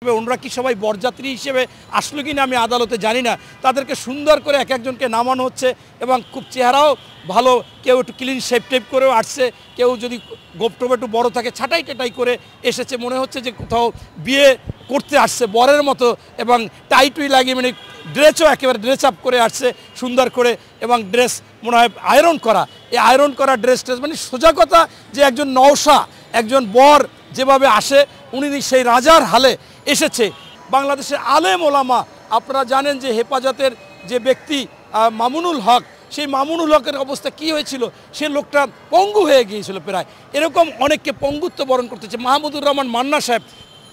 ওনারা কি সবাই বরযাত্রী হিসেবে আসলো কিনা আমি আদালতে জানি না। তাদেরকে সুন্দর করে এক একজনকে নামানো হচ্ছে এবং খুব চেহারাও ভালো, কেউ একটু ক্লিন শেপ টেপ করেও আসছে, কেউ যদি গোপটোপ একটু বড় থাকে ছাটাই টাটাই করে এসেছে, মনে হচ্ছে যে কোথাও বিয়ে করতে আসছে বরের মতো, এবং টাইটুই লাগিয়ে মানে ড্রেসও একেবারে ড্রেস আপ করে আসছে সুন্দর করে, এবং ড্রেস মনে হয় আয়রন করা। এই আয়রন করা ড্রেস মানে সোজা কথা যে একজন নওশা, একজন বর যেভাবে আসে উনি সেই রাজার হালে এসেছে। বাংলাদেশের আলেম ওলামা, আপনারা জানেন যে হেফাজতের যে ব্যক্তি মামুনুল হক, সেই মামুনুল হকের অবস্থা কি হয়েছিল, সে লোকটা পঙ্গু হয়ে গিয়েছিল প্রায়। এরকম অনেককে পঙ্গুত্ব বরণ করতেছে। মাহমুদুর রহমান মান্না সাহেব,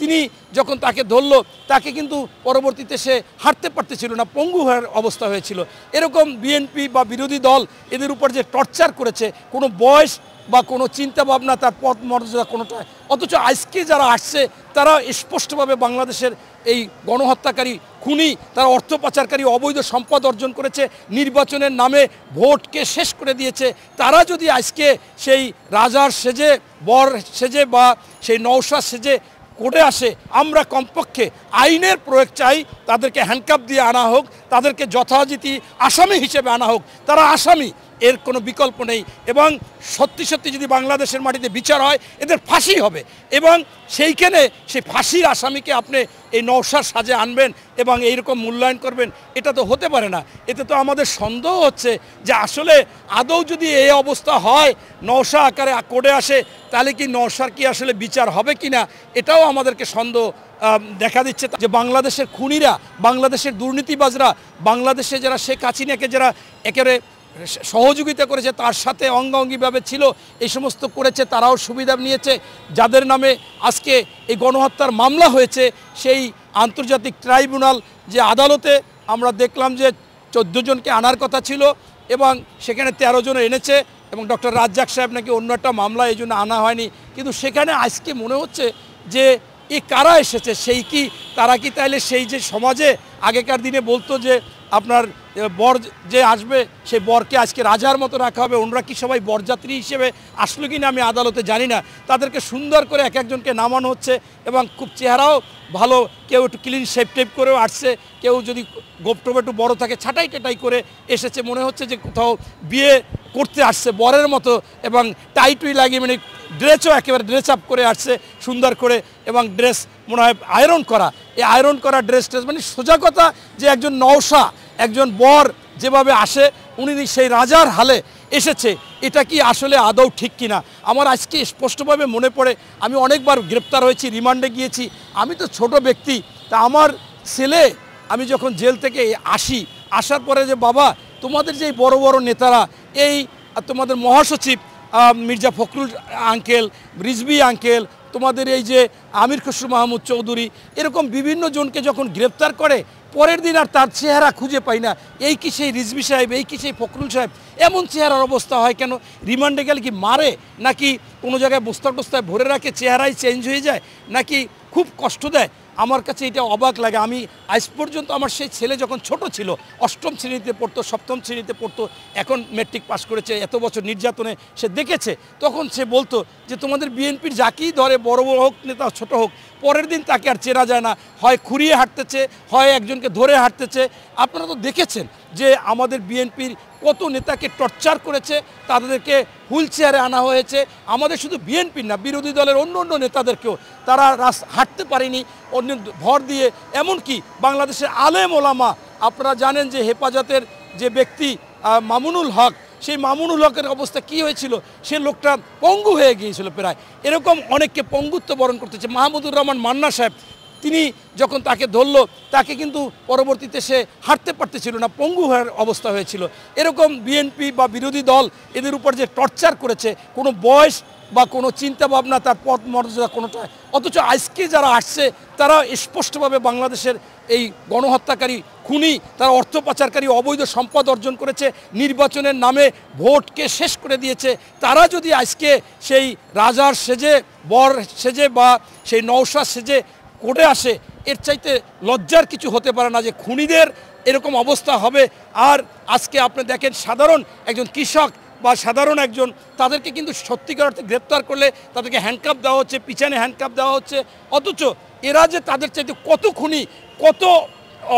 তিনি যখন তাকে ধরলো, তাকে কিন্তু পরবর্তীতে সে হাঁটতে পারতেছিল না, পঙ্গু হওয়ার অবস্থা হয়েছিল। এরকম বিএনপি বা বিরোধী দল এদের উপর যে টর্চার করেছে, কোনো বয়স বা কোনো চিন্তা ভাবনা, তার পথ মর্যাদা কোনোটা, অথচ আজকে যারা আসছে তারা স্পষ্টভাবে বাংলাদেশের এই গণহত্যাকারী খুনি, তারা অর্থ পাচারকারী, অবৈধ সম্পদ অর্জন করেছে, নির্বাচনের নামে ভোটকে শেষ করে দিয়েছে। তারা যদি আজকে সেই রাজার সেজে, বর সেজে বা সেই নওশা সেজে কোর্টে আসে, আমরা কমপক্ষে আইনের প্রয়োগ চাই, তাদেরকে হ্যান্ডকাপ দিয়ে আনা হোক, তাদেরকে যথাযথ আসামি হিসেবে আনা হোক। তারা আসামি, এর কোনো বিকল্প নেই। এবং সত্যি সত্যি যদি বাংলাদেশের মাটিতে বিচার হয়, এদের ফাঁসি হবে, এবং সেইখানে সেই ফাঁসির আসামিকে আপনি এই নওশার সাজে আনবেন এবং এইরকম মূল্যায়ন করবেন, এটা তো হতে পারে না। এতে তো আমাদের সন্দেহ হচ্ছে যে আসলে আদৌ যদি এই অবস্থা হয়, নওশা আকারে কোর্টে আসে, তাহলে কি নওশার কি আসলে বিচার হবে কি না, এটাও আমাদেরকে সন্দেহ দেখা দিচ্ছে। যে বাংলাদেশের খুনিরা, বাংলাদেশের দুর্নীতিবাজরা, বাংলাদেশে যারা শেখ হাসিনাকে যারা একেবারে সহযোগিতা করেছে, তার সাথে অঙ্গাঙ্গিভাবে ছিল, এই সমস্ত করেছে, তারাও সুবিধা নিয়েছে। যাদের নামে আজকে এই গণহত্যার মামলা হয়েছে, সেই আন্তর্জাতিক ট্রাইব্যুনাল যে আদালতে আমরা দেখলাম যে 14 জনকে আনার কথা ছিল এবং সেখানে 13 জন এনেছে, এবং ডক্টর রাজ্জাক সাহেব নাকি অন্য একটা মামলা এই জন্য আনা হয়নি। কিন্তু সেখানে আজকে মনে হচ্ছে যে এই কারা এসেছে, সেই কি তারা কি তাইলে সেই যে সমাজে আগেকার দিনে বলতো যে আপনার বর যে আসবে সেই বরকে আজকে রাজার মতো রাখা হবে, ওনারা কি সবাই বরযাত্রী হিসেবে আসলো কিনা আমি আদালতে জানি না। তাদেরকে সুন্দর করে এক একজনকে নামানো হচ্ছে এবং খুব চেহারাও ভালো, কেউ একটু ক্লিন শেপ টেপ করেও আসছে, কেউ যদি গোপটোপ একটু বড় থাকে ছাটাই টাটাই করে এসেছে, মনে হচ্ছে যে কোথাও বিয়ে করতে আসছে বরের মতো, এবং টাইটুই লাগিয়ে মানে ড্রেসও একেবারে ড্রেস আপ করে আসছে সুন্দর করে, এবং ড্রেস মনে হয় আয়রন করা। এই আয়রন করা ড্রেস মানে সোজা কথা যে একজন নওশা, একজন বর যেভাবে আসে উনি সেই রাজার হালে এসেছে, এটা কি আসলে আদৌ ঠিক কিনা। আমার আজকে স্পষ্টভাবে মনে পড়ে, আমি অনেকবার গ্রেপ্তার হয়েছি, রিমান্ডে গিয়েছি। আমি তো ছোট ব্যক্তি, তা আমার ছেলে, আমি যখন জেল থেকে আসার পরে যে বাবা তোমাদের যে বড় বড় নেতারা, এই তোমাদের মহাসচিব মির্জা ফখরুল আঙ্কেল, রিজভী আঙ্কেল, তোমাদের এই যে আমির খসরু মাহমুদ চৌধুরী, এরকম বিভিন্ন জনকে যখন গ্রেপ্তার করে, পরের দিন আর তার চেহারা খুঁজে পাই না। এই কি সেই রিজভী সাহেব, এই কি সেই ফখরুল সাহেব, এমন চেহারার অবস্থা হয় কেন? রিমান্ডে গেলে কি মারে, নাকি কোনো জায়গায় বস্তা টস্তায় ভরে রাখে, চেহারাই চেঞ্জ হয়ে যায়, নাকি খুব কষ্ট দেয়? আমার কাছে এটা অবাক লাগে। আমি আজ পর্যন্ত, আমার সেই ছেলে যখন ছোট ছিল, 8ম শ্রেণীতে পড়তো, 7ম শ্রেণীতে পড়তো, এখন মেট্রিক পাস করেছে, এত বছর নির্যাতনে সে দেখেছে, তখন সে বলতো যে তোমাদের বিএনপির যাকেই ধরে, বড় বড় হোক নেতা, ছোট হোক, পরের দিন তাকে আর চেনা যায় না, হয় খুঁড়িয়ে হাঁটতেছে, হয় একজনকে ধরে হাঁটতেছে। আপনারা তো দেখেছেন যে আমাদের বিএনপির কত নেতাকে টর্চার করেছে, তাদেরকে হুইল চেয়ারে আনা হয়েছে। আমাদের শুধু বিএনপির না, বিরোধী দলের অন্য অন্য নেতাদেরকেও তারা হাঁটতে পারেনি অন্য ভর দিয়ে। এমনকি বাংলাদেশের আলেম ওলামা, আপনারা জানেন যে হেফাজতের যে ব্যক্তি মামুনুল হক, সেই মামুনুল হকের অবস্থা কি হয়েছিল, সে লোকটা পঙ্গু হয়ে গিয়েছিল প্রায়। এরকম অনেককে পঙ্গুত্ব বরণ করতেছে। মাহমুদুর রহমান মান্না সাহেব, তিনি যখন তাকে ধরলো, তাকে কিন্তু পরবর্তীতে সে হাঁটতে পারতেছিল না, পঙ্গু হওয়ার অবস্থা হয়েছিল। এরকম বিএনপি বা বিরোধী দল এদের উপর যে টর্চার করেছে, কোনো বয়স বা কোনো চিন্তা ভাবনা, তার পথ মর্যাদা কোনোটা, অথচ আজকে যারা আসছে তারা স্পষ্টভাবে বাংলাদেশের এই গণহত্যাকারী খুনি, তারা অর্থ পাচারকারী, অবৈধ সম্পদ অর্জন করেছে, নির্বাচনের নামে ভোটকে শেষ করে দিয়েছে। তারা যদি আজকে সেই রাজার সেজে, বর সেজে বা সেই নওশা সেজে কোর্টে আসে, এর চাইতে লজ্জার কিছু হতে পারে না যে খুনিদের এরকম অবস্থা হবে। আর আজকে আপনি দেখেন, সাধারণ একজন কৃষক বা সাধারণ একজন, তাদেরকে কিন্তু সত্যিকার অর্থে গ্রেপ্তার করলে তাদেরকে হ্যান্ডকাপ দেওয়া হচ্ছে, পিছনে হ্যান্ডকাপ দেওয়া হচ্ছে। অথচ এরা যে তাদের চাইতে কত খুনি, কত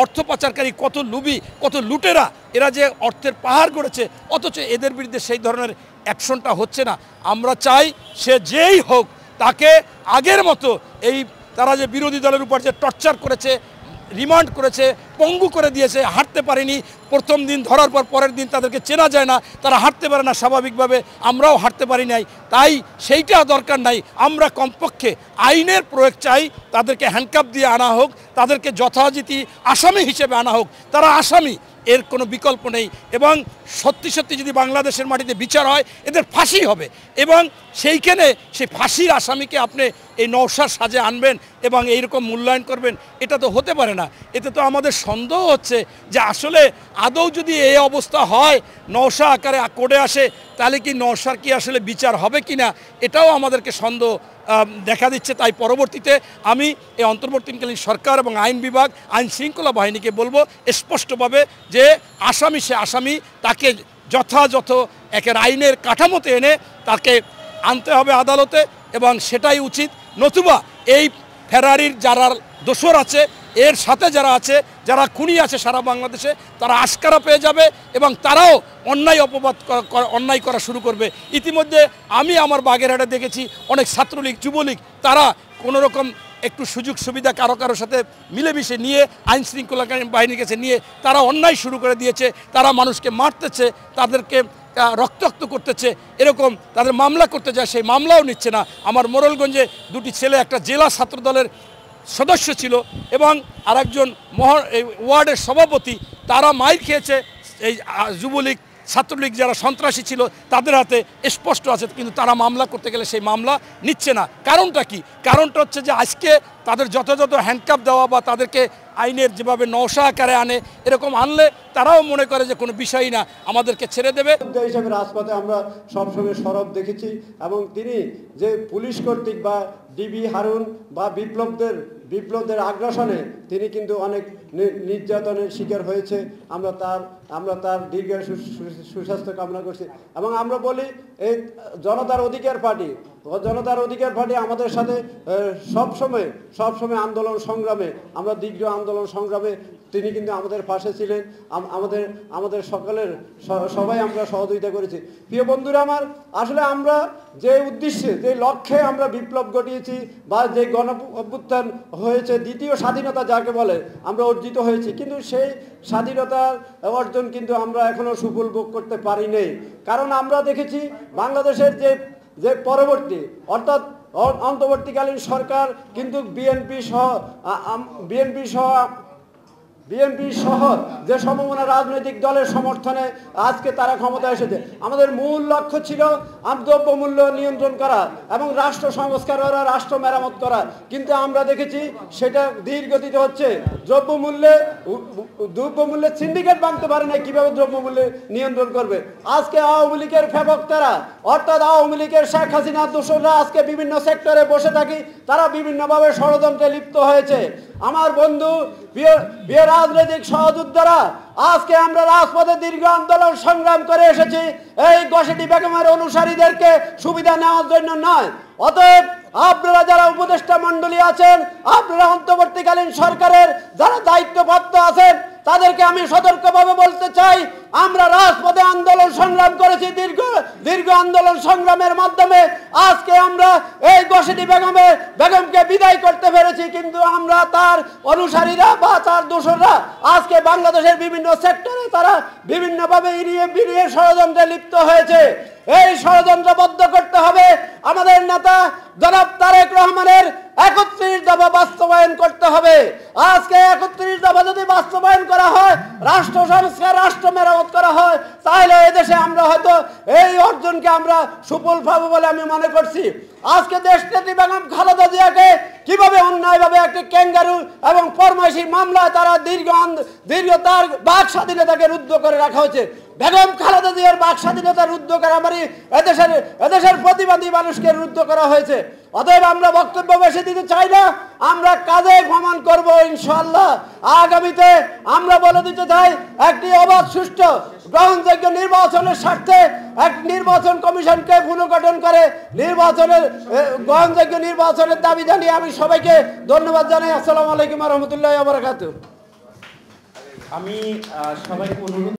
অর্থ পাচারকারী, কত লুবি, কত লুটেরা, এরা যে অর্থের পাহাড় গড়েছে, অথচ এদের বিরুদ্ধে সেই ধরনের অ্যাকশনটা হচ্ছে না। আমরা চাই সে যেই হোক তাকে আগের মতো এই তারা যে বিরোধী দলের উপর যে টর্চার করেছে, রিমান্ড করেছে, পঙ্গু করে দিয়েছে, হাঁটতে পারেনি, প্রথম দিন ধরার পর পরের দিন তাদেরকে চেনা যায় না, তারা হাঁটতে পারে না স্বাভাবিকভাবে, আমরাও হাঁটতে পারি নাই। তাই সেইটা দরকার নাই, আমরা কমপক্ষে আইনের প্রয়োগ চাই, তাদেরকে হ্যান্ডকাপ দিয়ে আনা হোক, তাদেরকে যথাযথি আসামি হিসেবে আনা হোক। তারা আসামি, এর কোনো বিকল্প নেই। এবং সত্যি সত্যি যদি বাংলাদেশের মাটিতে বিচার হয়, এদের ফাঁসি হবে। এবং সেইখানে সেই ফাঁসির আসামিকে আপনি এই নওশার সাজে আনবেন এবং এইরকম মূল্যায়ন করবেন, এটা তো হতে পারে না। এতে তো আমাদের সন্দেহ হচ্ছে যে আসলে আদৌ যদি এই অবস্থা হয়, নওশা আকারে কোর্টে আসে, তাহলে কি নওশার কি আসলে বিচার হবে কি না, এটাও আমাদেরকে সন্দেহ দেখা দিচ্ছে। তাই পরবর্তীতে আমি এই অন্তর্বর্তীকালীন সরকার এবং আইন বিভাগ, আইন শৃঙ্খলা বাহিনীকে বলবো স্পষ্টভাবে যে আসামি সে আসামি, তাকে যথাযথ একের আইনের কাঠামোতে এনে তাকে আনতে হবে আদালতে, এবং সেটাই উচিত। নতুবা এই ফেরারির যারা দোসর আছে, এর সাথে যারা আছে, যারা খুনি আছে সারা বাংলাদেশে, তারা আশকারা পেয়ে যাবে এবং তারাও অন্যায় করা শুরু করবে। ইতিমধ্যে আমি আমার বাগেরহাটে দেখেছি অনেক ছাত্রলীগ, যুবলীগ, তারা কোনো রকম একটু সুযোগ সুবিধা কারো সাথে মিলেমিশে নিয়ে আইন শৃঙ্খলা বাহিনীর কাছে নিয়ে তারা অন্যায় শুরু করে দিয়েছে। তারা মানুষকে মারতেছে, তাদেরকে রক্তাক্ত করতেছে, এরকম তাদের মামলা করতে যায়, সেই মামলাও নিচ্ছে না। আমার মোড়লগঞ্জে দুটি ছেলে একটা জেলা ছাত্রদলের সদস্য ছিল এবং আরেকজন ওয়ার্ডের সভাপতি, তারা মাইর খেয়েছে এই যুবলীগ ছাত্রলীগ যারা সন্ত্রাসী ছিল তাদের হাতে, স্পষ্ট আছে। কিন্তু তারা মামলা করতে গেলে সেই মামলা নিচ্ছে না। কারণটা কি? কারণটা হচ্ছে যে আজকে তাদের যথাযথ হ্যান্ডকাপ দেওয়া বা তাদেরকে আইনের যেভাবে নওশা আকারে আনে, এরকম আনলে তারাও মনে করে যে কোনো বিষয়ই না, আমাদেরকে ছেড়ে দেবে। হিসেবে রাজপথে আমরা সবসময় সরব দেখেছি এবং তিনি যে পুলিশ কর্তৃক বা ডিবি হারুন বা বিপ্লবদের আগ্রাসনে তিনি কিন্তু অনেক নির্যাতনের শিকার হয়েছে। আমরা তার দীর্ঘ সুস্বাস্থ্য কামনা করছি এবং আমরা বলি এই জনতার অধিকার পার্টি আমাদের সাথে সবসময় আন্দোলন সংগ্রামে, আমরা দীর্ঘ আন্দোলন সংগ্রামে তিনি কিন্তু আমাদের পাশে ছিলেন। আমাদের সবাই আমরা সহযোগিতা করেছি। প্রিয় বন্ধুরা আমার, আসলে আমরা যে উদ্দেশ্যে, যে লক্ষ্যে আমরা বিপ্লব ঘটিয়েছি বা যে গণ অভ্যুত্থান হয়েছে, দ্বিতীয় স্বাধীনতা যাকে বলে, আমরা অর্জিত হয়েছি, কিন্তু সেই স্বাধীনতার অর্জন কিন্তু আমরা এখনো সুফল ভোগ করতে পারি নাই। কারণ আমরা দেখেছি বাংলাদেশের যে পরবর্তী অর্থাৎ অন্তর্বর্তীকালীন সরকার কিন্তু বিএনপি সহ যে সমমনা রাজনৈতিক দলের সমর্থনে আজকে তারা ক্ষমতায় এসেছে। আমাদের মূল লক্ষ্য ছিল দ্রব্যমূল্য নিয়ন্ত্রণ করা এবং রাষ্ট্র সংস্কার করা, রাষ্ট্র মেরামত করা, কিন্তু আমরা দেখেছি সেটা ধীর গতিতে হচ্ছে। দ্রব্যমূল্যের সিন্ডিকেট ভাঙতে পারে না, কিভাবে দ্রব্যমূল্য নিয়ন্ত্রণ করবে? আজকে আওয়ামী লীগের ফেবক্তারা অর্থাৎ আওয়ামী লীগের শেখ হাসিনার দোসররা আজকে বিভিন্ন সেক্টরে বসে থাকি, তারা বিভিন্নভাবে ষড়যন্ত্রে লিপ্ত হয়েছে। আমার বন্ধু প্রিয় রাজনৈতিক সহযোদ্ধারা, আজকে আমরা রাজপথে দীর্ঘ আন্দোলন সংগ্রাম করে এসেছি এই ঘসেটি বেগমের অনুসারীদেরকে সুবিধা নেওয়ার জন্য নয়। অতএব আপনারা যারা উপদেষ্টা মণ্ডলী আছেন, আপনারা অন্তর্বর্তীকালীন সরকারের যারা দায়িত্বপ্রাপ্ত আছেন, তাদেরকে আমি সতর্কভাবে বলতে চাই, আমরা রাজপথে আন্দোলন সংগ্রাম করেছি, দীর্ঘ আন্দোলন সংগ্রামের মাধ্যমে আজকে আমরা এই ঘসেটি বেগমকে বিদায় করতে পেরেছি। কিন্তু আমরা তার অনুসারীরা বা তার দোসররা আজকে বাংলাদেশের বিভিন্ন সেক্টরে তারা বিভিন্নভাবে বিনিয়ে ষড়যন্ত্রে লিপ্ত হয়েছে। এই ষড়যন্ত্র বন্ধ করতে হবে। আমাদের নেতা জনাব তারেক রহমানের ৩১ দফা বাস্তবায়ন করতে হবে। আজকে ৩১ দফা যদি বাস্তবায়ন করা হয়, রাষ্ট্র সংস্কার, রাষ্ট্র মেরামত করা হয়, তাহলে এদেশে আমরা হয়তো এই অর্জনকে আমরা সুফল পাবো বলে আমি মনে করছি। আজকে দেশনেত্রী বেগম খালেদা জিয়াকে কিভাবে অন্যায়ভাবে একটি ক্যাঙ্গারু এবং ফরমাইশি মামলায় তারা দীর্ঘ তার বাক স্বাধীনতাকে রুদ্ধ করে রাখা হয়েছে। বেগম খালেদা জিয়ার বাক স্বাধীনতা রুদ্ধ করা মানে এদেশের প্রতিবাদী মানুষকে রুদ্ধ করা হয়েছে। অতএব আমরা বক্তব্য বেশি দিতে চাই না, আমরা কাজে প্রমাণ করব ইনশাআল্লাহ। আগামীতে আমরা বলে দিতে চাই একটি অবাধ সুষ্ঠু গ্রহণযোগ্য নির্বাচনের স্বার্থে এক নির্বাচন কমিশনকে পুনর্গঠন করে নির্বাচনের গ্রহণযোগ্য নির্বাচনের দাবি জানিয়ে আমি সবাইকে ধন্যবাদ জানাই। আসসালামু আলাইকুম ওয়া রাহমাতুল্লাহি ওয়া বারাকাতুহু। আমি সবাইকে অনুরোধ